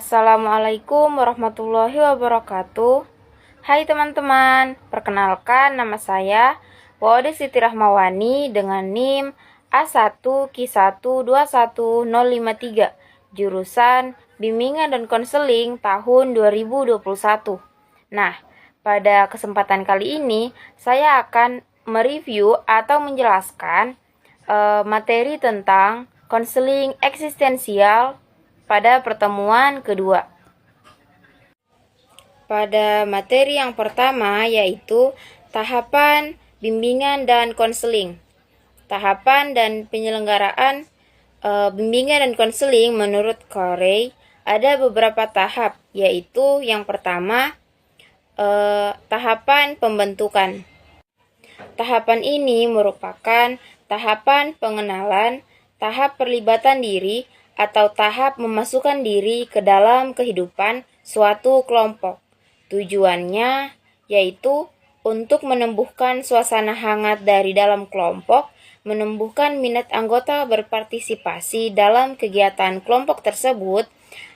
Assalamualaikum warahmatullahi wabarakatuh. Hai teman-teman, perkenalkan nama saya Waude Siti Rahmawani dengan NIM A1Q1210053, jurusan Bimbingan dan Konseling tahun 2021. Nah, pada kesempatan kali ini saya akan mereview atau menjelaskan materi tentang konseling eksistensial pada pertemuan kedua. Pada materi yang pertama yaitu tahapan bimbingan dan konseling. Tahapan dan penyelenggaraan bimbingan dan konseling menurut Carey ada beberapa tahap, yaitu yang pertama tahapan pembentukan. Tahapan ini merupakan tahapan pengenalan, tahap perlibatan diri, atau tahap memasukkan diri ke dalam kehidupan suatu kelompok. Tujuannya yaitu untuk menumbuhkan suasana hangat dari dalam kelompok, menumbuhkan minat anggota berpartisipasi dalam kegiatan kelompok tersebut,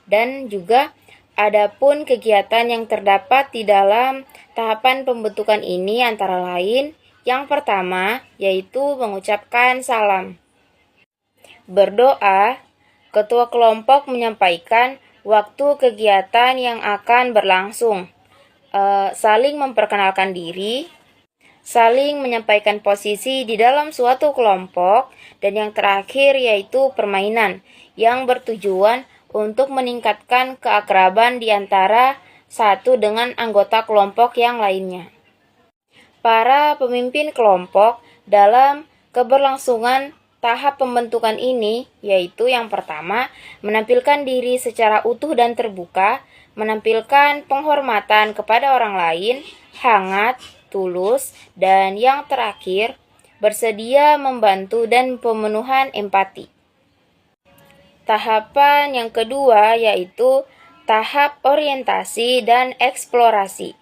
dan juga adapun kegiatan yang terdapat di dalam tahapan pembentukan ini antara lain yang pertama yaitu mengucapkan salam, berdoa. Ketua kelompok menyampaikan waktu kegiatan yang akan berlangsung, saling memperkenalkan diri, saling menyampaikan posisi di dalam suatu kelompok, dan yang terakhir yaitu permainan yang bertujuan untuk meningkatkan keakraban di antara satu dengan anggota kelompok yang lainnya. Para pemimpin kelompok dalam keberlangsungan tahap pembentukan ini yaitu yang pertama, menampilkan diri secara utuh dan terbuka, menampilkan penghormatan kepada orang lain, hangat, tulus, dan yang terakhir, bersedia membantu dan pemenuhan empati. Tahapan yang kedua yaitu tahap orientasi dan eksplorasi.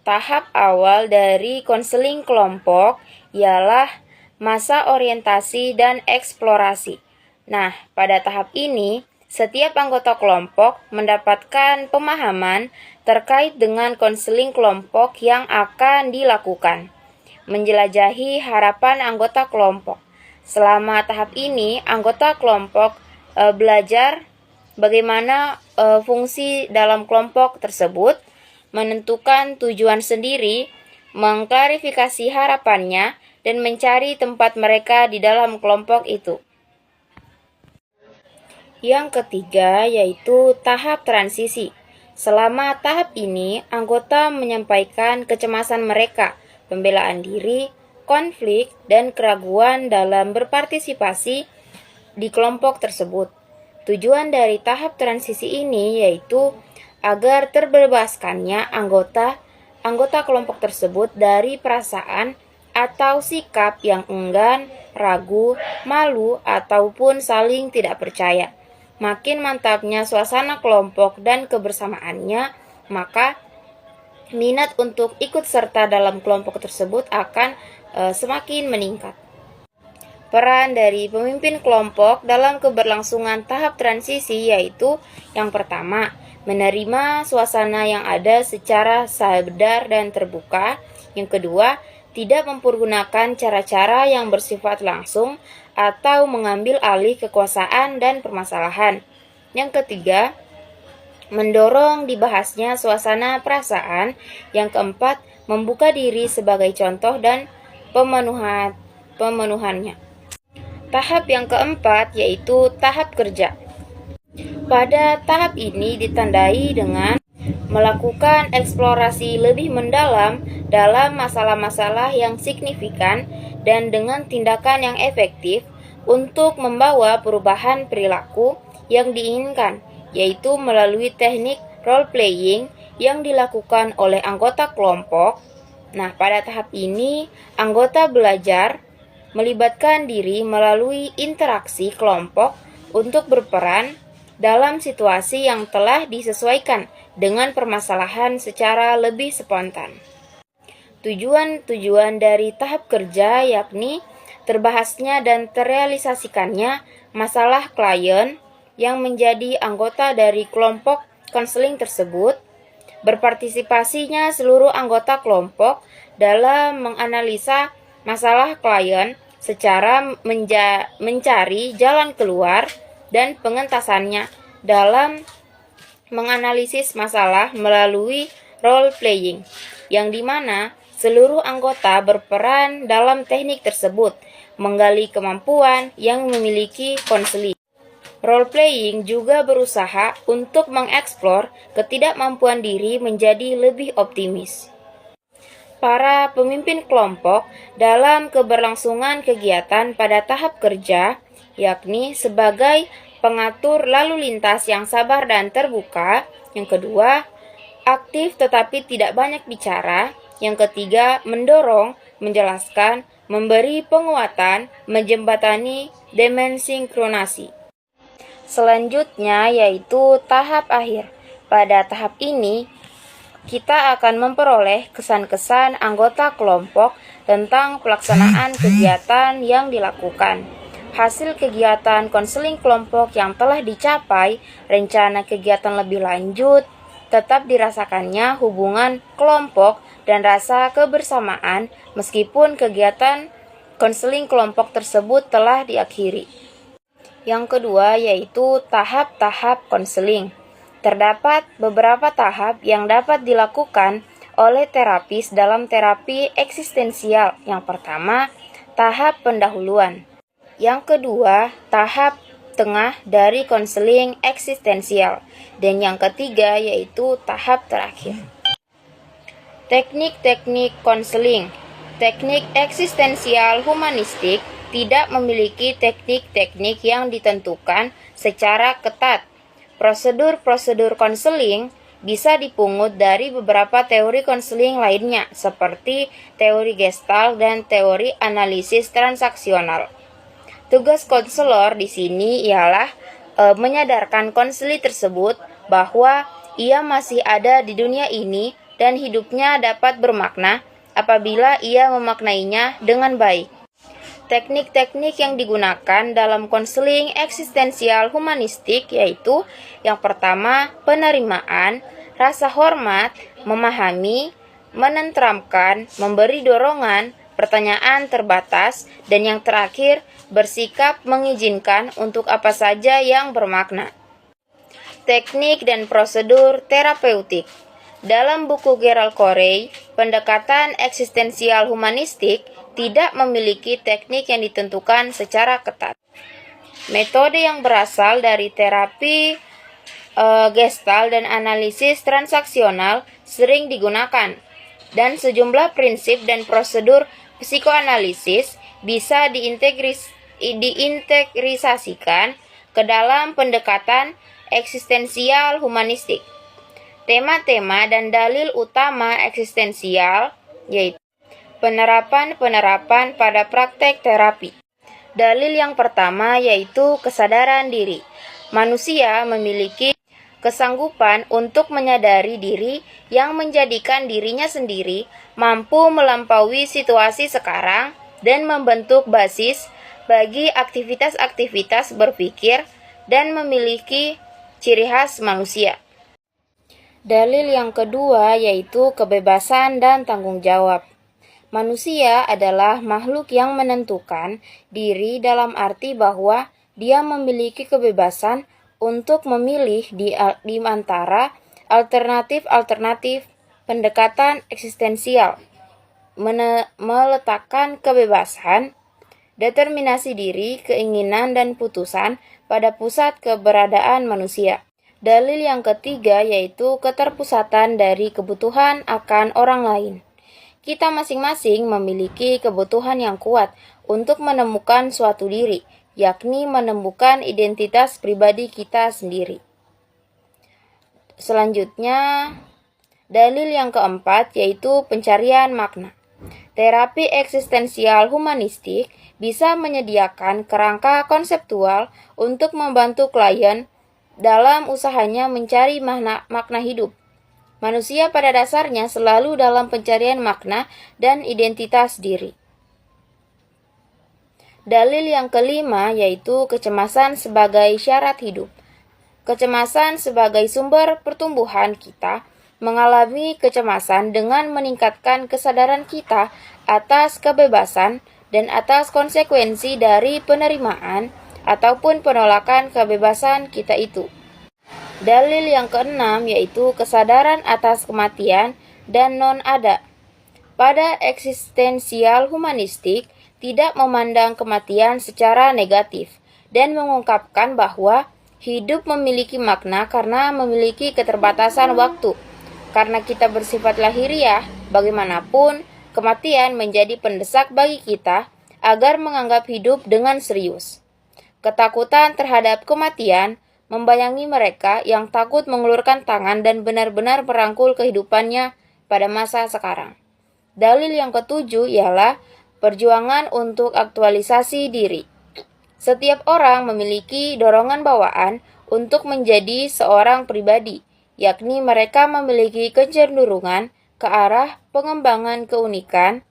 Tahap awal dari konseling kelompok ialah masa orientasi dan eksplorasi. Nah, pada tahap ini, setiap anggota kelompok mendapatkan pemahaman terkait dengan konseling kelompok yang akan dilakukan, menjelajahi harapan anggota kelompok. Selama tahap ini, anggota kelompok belajar bagaimana fungsi dalam kelompok tersebut, menentukan tujuan sendiri, mengklarifikasi harapannya, dan mencari tempat mereka di dalam kelompok itu. Yang ketiga yaitu tahap transisi. Selama tahap ini, anggota menyampaikan kecemasan mereka, pembelaan diri, konflik, dan keraguan dalam berpartisipasi di kelompok tersebut. Tujuan dari tahap transisi ini yaitu agar terbebaskannya anggota kelompok tersebut dari perasaan atau sikap yang enggan, ragu, malu, ataupun saling tidak percaya. Makin mantapnya suasana kelompok dan kebersamaannya, maka minat untuk ikut serta dalam kelompok tersebut akan semakin meningkat. Peran dari pemimpin kelompok dalam keberlangsungan tahap transisi yaitu yang pertama, menerima suasana yang ada secara sadar dan terbuka. Yang kedua, tidak mempergunakan cara-cara yang bersifat langsung atau mengambil alih kekuasaan dan permasalahan. Yang ketiga, mendorong dibahasnya suasana perasaan. Yang keempat, membuka diri sebagai contoh dan pemenuhannya. Tahap yang keempat yaitu tahap kerja. Pada tahap ini ditandai dengan melakukan eksplorasi lebih mendalam dalam masalah-masalah yang signifikan dan dengan tindakan yang efektif untuk membawa perubahan perilaku yang diinginkan, yaitu melalui teknik role-playing yang dilakukan oleh anggota kelompok. Nah, pada tahap ini, anggota belajar melibatkan diri melalui interaksi kelompok untuk berperan dalam situasi yang telah disesuaikan dengan permasalahan secara lebih spontan. Tujuan-tujuan dari tahap kerja yakni terbahasnya dan terrealisasikannya masalah klien, yang menjadi anggota dari kelompok konseling tersebut. Berpartisipasinya seluruh anggota kelompok dalam menganalisa masalah klien secara mencari jalan keluar dan pengentasannya dalam menganalisis masalah melalui role playing, yang dimana seluruh anggota berperan dalam teknik tersebut, menggali kemampuan yang memiliki konseling. Role-playing juga berusaha untuk mengeksplor ketidakmampuan diri menjadi lebih optimis. Para pemimpin kelompok dalam keberlangsungan kegiatan pada tahap kerja, yakni sebagai pengatur lalu lintas yang sabar dan terbuka. Yang kedua, aktif tetapi tidak banyak bicara. Yang ketiga, mendorong, menjelaskan, memberi penguatan, menjembatani, demensinkronasi. Selanjutnya yaitu tahap akhir. Pada tahap ini, kita akan memperoleh kesan-kesan anggota kelompok tentang pelaksanaan kegiatan yang dilakukan, hasil kegiatan konseling kelompok yang telah dicapai, rencana kegiatan lebih lanjut, tetap dirasakannya hubungan kelompok dan rasa kebersamaan meskipun kegiatan konseling kelompok tersebut telah diakhiri. Yang kedua yaitu tahap-tahap konseling. Terdapat beberapa tahap yang dapat dilakukan oleh terapis dalam terapi eksistensial. Yang pertama, tahap pendahuluan. Yang kedua, tahap tengah dari konseling eksistensial. Dan yang ketiga yaitu tahap terakhir. Teknik-teknik konseling. Teknik eksistensial humanistik tidak memiliki teknik-teknik yang ditentukan secara ketat. Prosedur-prosedur konseling bisa dipungut dari beberapa teori konseling lainnya, seperti teori Gestalt dan teori analisis transaksional. Tugas konselor di sini ialah menyadarkan konseli tersebut bahwa ia masih ada di dunia ini dan hidupnya dapat bermakna apabila ia memaknainya dengan baik. Teknik-teknik yang digunakan dalam konseling eksistensial humanistik yaitu yang pertama, penerimaan, rasa hormat, memahami, menenteramkan, memberi dorongan, pertanyaan terbatas, dan yang terakhir, bersikap mengizinkan untuk apa saja yang bermakna. Teknik dan prosedur terapeutik. Dalam buku Gerald Corey, pendekatan eksistensial humanistik tidak memiliki teknik yang ditentukan secara ketat. Metode yang berasal dari terapi Gestalt dan analisis transaksional sering digunakan, dan sejumlah prinsip dan prosedur psikoanalisis bisa diintegrisasikan ke dalam pendekatan eksistensial humanistik. Tema-tema dan dalil utama eksistensial yaitu penerapan-penerapan pada praktek terapi. Dalil yang pertama yaitu kesadaran diri. Manusia memiliki kesanggupan untuk menyadari diri yang menjadikan dirinya sendiri mampu melampaui situasi sekarang dan membentuk basis bagi aktivitas-aktivitas berpikir dan memiliki ciri khas manusia. Dalil yang kedua yaitu kebebasan dan tanggung jawab. Manusia adalah makhluk yang menentukan diri dalam arti bahwa dia memiliki kebebasan untuk memilih di antara alternatif-alternatif pendekatan eksistensial, meletakkan kebebasan, determinasi diri, keinginan, dan putusan pada pusat keberadaan manusia. Dalil yang ketiga yaitu keterpusatan dari kebutuhan akan orang lain. Kita masing-masing memiliki kebutuhan yang kuat untuk menemukan suatu diri, yakni menemukan identitas pribadi kita sendiri. Selanjutnya, dalil yang keempat yaitu pencarian makna. Terapi eksistensial humanistik bisa menyediakan kerangka konseptual untuk membantu klien dalam usahanya mencari makna hidup. Manusia pada dasarnya selalu dalam pencarian makna dan identitas diri. Dalil yang kelima yaitu kecemasan sebagai syarat hidup. Kecemasan sebagai sumber pertumbuhan kita mengalami kecemasan dengan meningkatkan kesadaran kita atas kebebasan dan atas konsekuensi dari penerimaan ataupun penolakan kebebasan kita itu. Dalil yang keenam yaitu kesadaran atas kematian dan non-ada. Pada eksistensial humanistik tidak memandang kematian secara negatif dan mengungkapkan bahwa hidup memiliki makna karena memiliki keterbatasan waktu. Karena kita bersifat lahiriah, bagaimanapun, kematian menjadi pendesak bagi kita agar menganggap hidup dengan serius. Ketakutan terhadap kematian membayangi mereka yang takut mengulurkan tangan dan benar-benar merangkul kehidupannya pada masa sekarang. Dalil yang ketujuh ialah perjuangan untuk aktualisasi diri. Setiap orang memiliki dorongan bawaan untuk menjadi seorang pribadi, yakni mereka memiliki kecenderungan ke arah pengembangan keunikan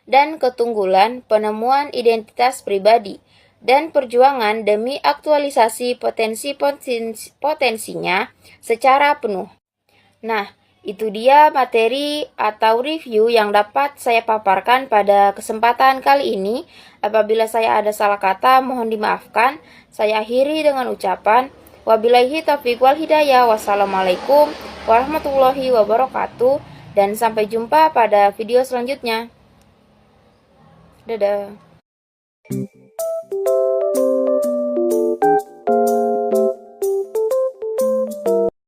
dan ketunggulan penemuan identitas pribadi, dan perjuangan demi aktualisasi potensinya secara penuh. Nah, itu dia materi atau review yang dapat saya paparkan pada kesempatan kali ini. Apabila saya ada salah kata, mohon dimaafkan. Saya akhiri dengan ucapan wabillahi taufiq wal hidayah. Wassalamualaikum warahmatullahi wabarakatuh. Dan sampai jumpa pada video selanjutnya. Dadah.